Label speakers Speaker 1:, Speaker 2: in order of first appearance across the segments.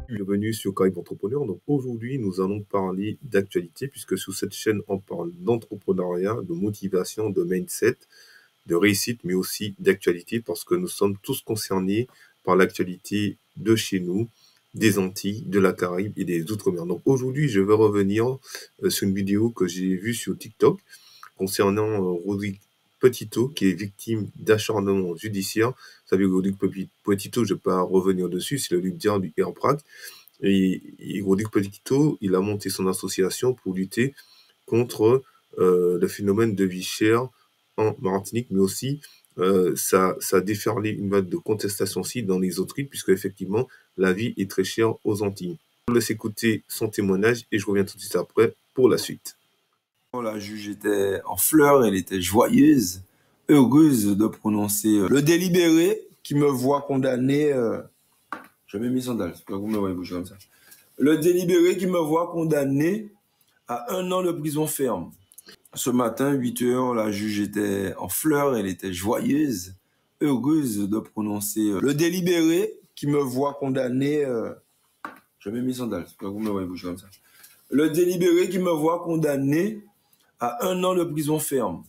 Speaker 1: Bienvenue sur Caraïbes Entrepreneurs. Donc aujourd'hui, nous allons parler d'actualité puisque sur cette chaîne, on parle d'entrepreneuriat, de motivation, de mindset, de réussite, mais aussi d'actualité parce que nous sommes tous concernés par l'actualité de chez nous, des Antilles, de la Caraïbe et des Outre-mer. Donc aujourd'hui, je vais revenir sur une vidéo que j'ai vue sur TikTok concernant Rodrigue Petito, qui est victime d'acharnement judiciaire. Vous savez, Rodrigue Petito, je ne vais pas revenir dessus, c'est le leader du Airprac. Et Rodrigue Petito, il a monté son association pour lutter contre le phénomène de vie chère en Martinique, mais aussi ça a déferlé une vague de contestation aussi dans les autres îles, puisque effectivement, la vie est très chère aux Antilles. Je vous laisse écouter son témoignage et je reviens tout de suite après pour la suite.
Speaker 2: La juge était en fleurs, elle était joyeuse, heureuse de prononcer le délibéré qui me voit condamné. Je mets mes sandales, c'est pas que vous me voyez bouger comme ça. Le délibéré qui me voit condamné à 1 an de prison ferme. Ce matin, 8 h, la juge était en fleurs, elle était joyeuse, heureuse de prononcer le délibéré qui me voit condamné. Je mets mes sandales, c'est pas que vous me voyez bouger comme ça. Le délibéré qui me voit condamné à 1 an de prison ferme.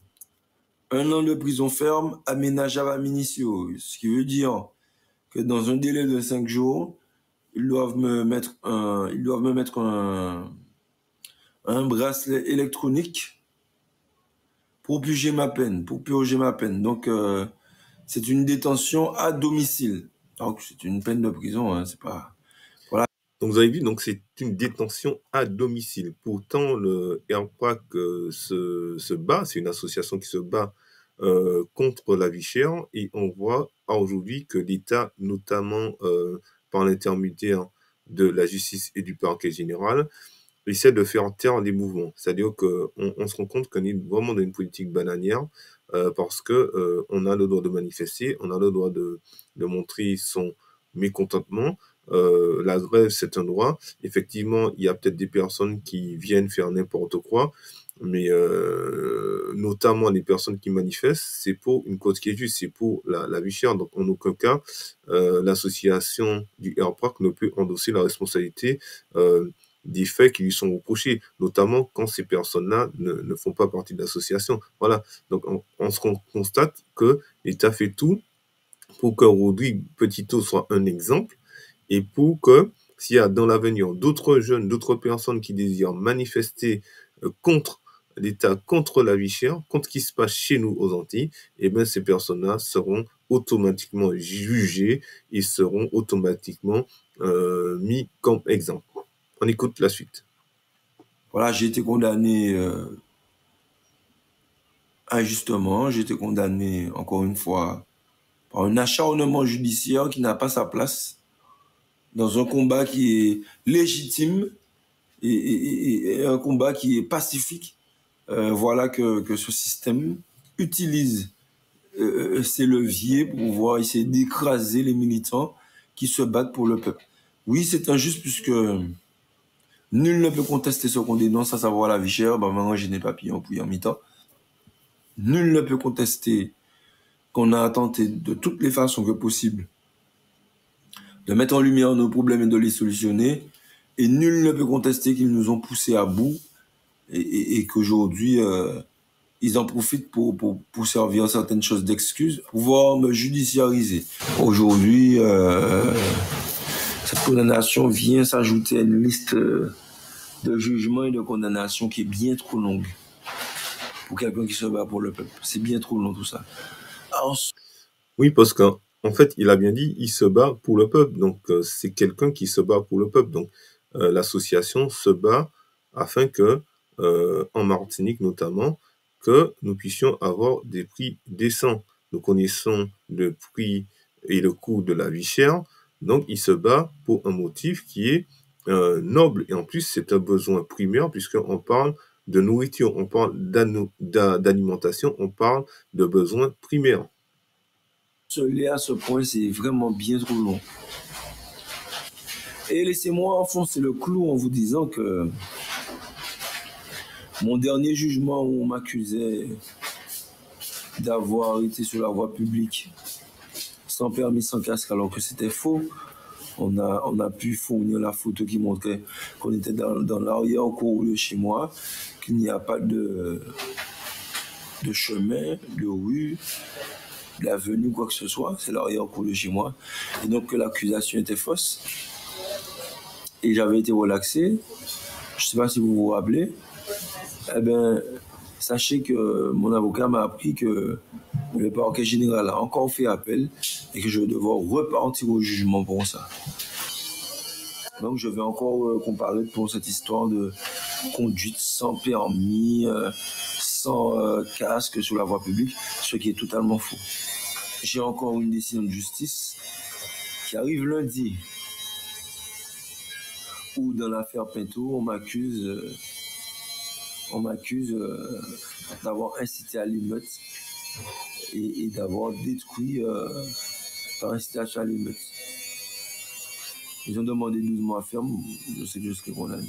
Speaker 2: 1 an de prison ferme aménageable à minutio, ce qui veut dire que dans un délai de 5 jours, ils doivent me mettre un bracelet électronique pour purger ma peine, Donc, c'est une détention à domicile. Donc, c'est une peine de prison, hein, c'est pas... Voilà.
Speaker 1: Donc, vous avez vu, donc c'est une détention à domicile. Pourtant, le Airprac se bat, c'est une association qui se bat contre la vie chère, et on voit aujourd'hui que l'État, notamment par l'intermédiaire de la justice et du parquet général, essaie de faire taire les mouvements. C'est-à-dire qu'on se rend compte qu'on est vraiment dans une politique bananière parce que on a le droit de manifester, on a le droit de montrer son mécontentement. La grève, c'est un droit. Effectivement, il y a peut-être des personnes qui viennent faire n'importe quoi, mais notamment les personnes qui manifestent, c'est pour une cause qui est juste, c'est pour la vie chère. Donc, en aucun cas, l'association du Airprac ne peut endosser la responsabilité des faits qui lui sont reprochés, notamment quand ces personnes-là ne font pas partie de l'association. Voilà. Donc, on se constate que l'État fait tout pour que Rodrigue Petito soit un exemple et pour que, s'il y a dans l'avenir d'autres jeunes, d'autres personnes qui désirent manifester contre l'État, contre la vie chère, contre ce qui se passe chez nous aux Antilles, eh bien, ces personnes-là seront automatiquement jugées et seront automatiquement mis comme exemple. On écoute la suite.
Speaker 2: Voilà, j'ai été condamné injustement. J'ai été condamné, encore une fois, par un acharnement judiciaire qui n'a pas sa place dans un combat qui est légitime et un combat qui est pacifique. Voilà que ce système utilise ses leviers pour pouvoir essayer d'écraser les militants qui se battent pour le peuple. Oui, c'est injuste puisque nul ne peut contester ce qu'on dénonce, à savoir la vie chère. Maintenant, je n'ai pas payé en mi-temps. Nul ne peut contester qu'on a tenté de toutes les façons que possible de mettre en lumière nos problèmes et de les solutionner. Et nul ne peut contester qu'ils nous ont poussés à bout et qu'aujourd'hui, ils en profitent pour servir certaines choses d'excuses, pouvoir me judiciariser. Aujourd'hui, cette condamnation vient s'ajouter à une liste de jugements et de condamnations qui est bien trop longue pour quelqu'un qui se bat pour le peuple. C'est bien trop long tout ça.
Speaker 1: Oui, parce qu'en fait, il a bien dit, il se bat pour le peuple. Donc, c'est quelqu'un qui se bat pour le peuple. Donc, l'association se bat afin que, en Martinique notamment, que nous puissions avoir des prix décents. Nous connaissons le prix et le coût de la vie chère. Donc, il se bat pour un motif qui est noble. Et en plus, c'est un besoin primaire puisqu'on parle de nourriture, on parle d'alimentation, on parle de besoins primaires.
Speaker 2: Se lait à ce point, c'est vraiment bien trop long. Et laissez-moi enfoncer le clou en vous disant que mon dernier jugement où on m'accusait d'avoir été sur la voie publique sans permis, sans casque, alors que c'était faux. On a pu fournir la photo qui montrait qu'on était dans l'arrière-cour de chez moi, qu'il n'y a pas de chemin, de rue, d'avenue, quoi que ce soit. C'est l'arrière-cour de chez moi. Et donc que l'accusation était fausse. Et j'avais été relaxé. Je ne sais pas si vous vous rappelez. Eh bien, sachez que mon avocat m'a appris que le parquet général a encore fait appel et que je vais devoir repartir au jugement pour ça. Donc je vais encore comparer pour cette histoire de conduite sans permis, sans casque sur la voie publique, ce qui est totalement faux. J'ai encore une décision de justice qui arrive lundi, où dans l'affaire Pinto, on m'accuse d'avoir incité à l'émeute et d'avoir détruit par incitation à l'émeute. Ils ont demandé 12 mois ferme, je sais que je serai condamné.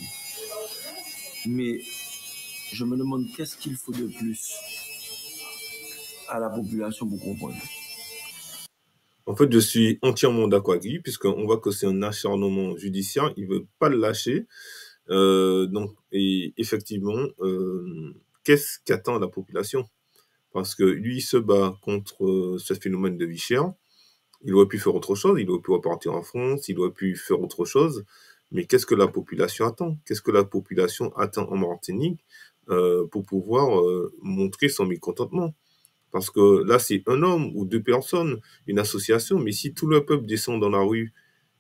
Speaker 2: Mais je me demande qu'est-ce qu'il faut de plus à la population pour comprendre.
Speaker 1: En fait, je suis entièrement d'accord avec lui, puisqu'on voit que c'est un acharnement judiciaire, il ne veut pas le lâcher. Et effectivement, qu'est-ce qu'attend la population? Parce que lui, il se bat contre ce phénomène de vie chère. Il aurait pu faire autre chose, il aurait pu repartir en France, il aurait pu faire autre chose. Mais qu'est-ce que la population attend? Qu'est-ce que la population attend en Martinique pour pouvoir montrer son mécontentement? Parce que là, c'est un homme ou deux personnes, une association, mais si tout le peuple descend dans la rue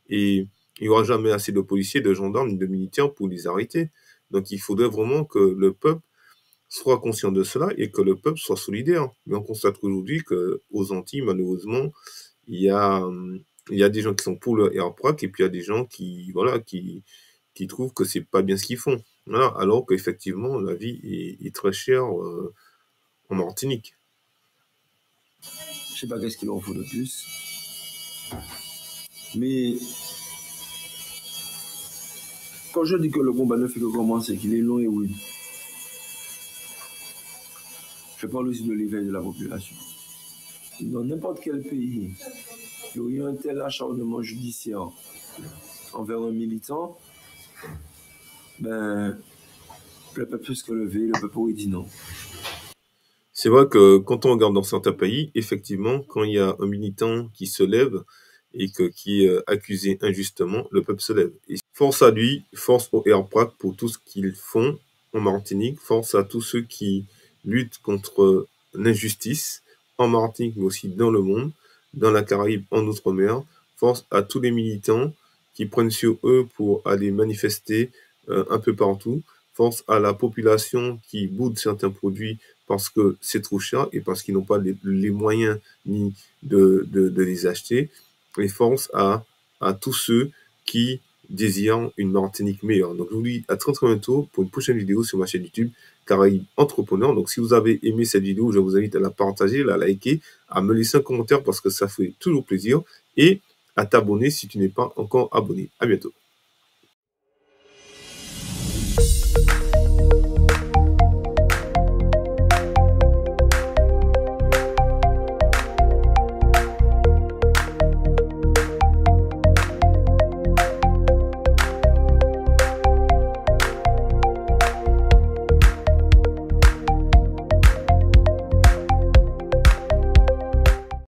Speaker 1: et il n'y aura jamais assez de policiers, de gendarmes, de militaires pour les arrêter. Donc il faudrait vraiment que le peuple soit conscient de cela et que le peuple soit solidaire. Mais on constate aujourd'hui qu'aux Antilles, malheureusement, il y a, il y a des gens qui sont pour le AirPrac et puis il y a des gens qui trouvent que c'est pas bien ce qu'ils font. Voilà, alors qu'effectivement, la vie est très chère en Martinique.
Speaker 2: Je sais pas qu'est-ce qu'il en faut de plus. Mais quand je dis que le combat ne fait que commencer, qu'il est long et rude, je parle aussi de l'éveil de la population. Dans n'importe quel pays, il y aurait eu un tel acharnement judiciaire envers un militant, ben, le peuple peut se lever, le peuple aurait dit non.
Speaker 1: C'est vrai que quand on regarde dans certains pays, effectivement, quand il y a un militant qui se lève et qui est accusé injustement, le peuple se lève. Et force à lui, force au AirPrac pour tout ce qu'ils font en Martinique, force à tous ceux qui luttent contre l'injustice en Martinique, mais aussi dans le monde, dans la Caraïbe, en Outre-mer, force à tous les militants qui prennent sur eux pour aller manifester un peu partout, force à la population qui boude certains produits parce que c'est trop cher et parce qu'ils n'ont pas les moyens ni de les acheter, et force à tous ceux qui désirent une Martinique meilleure. Donc je vous dis à très très bientôt pour une prochaine vidéo sur ma chaîne YouTube Caraïbes Entrepreneurs. Donc si vous avez aimé cette vidéo, je vous invite à la partager, à la liker, à me laisser un commentaire parce que ça fait toujours plaisir, et à t'abonner si tu n'es pas encore abonné. À bientôt.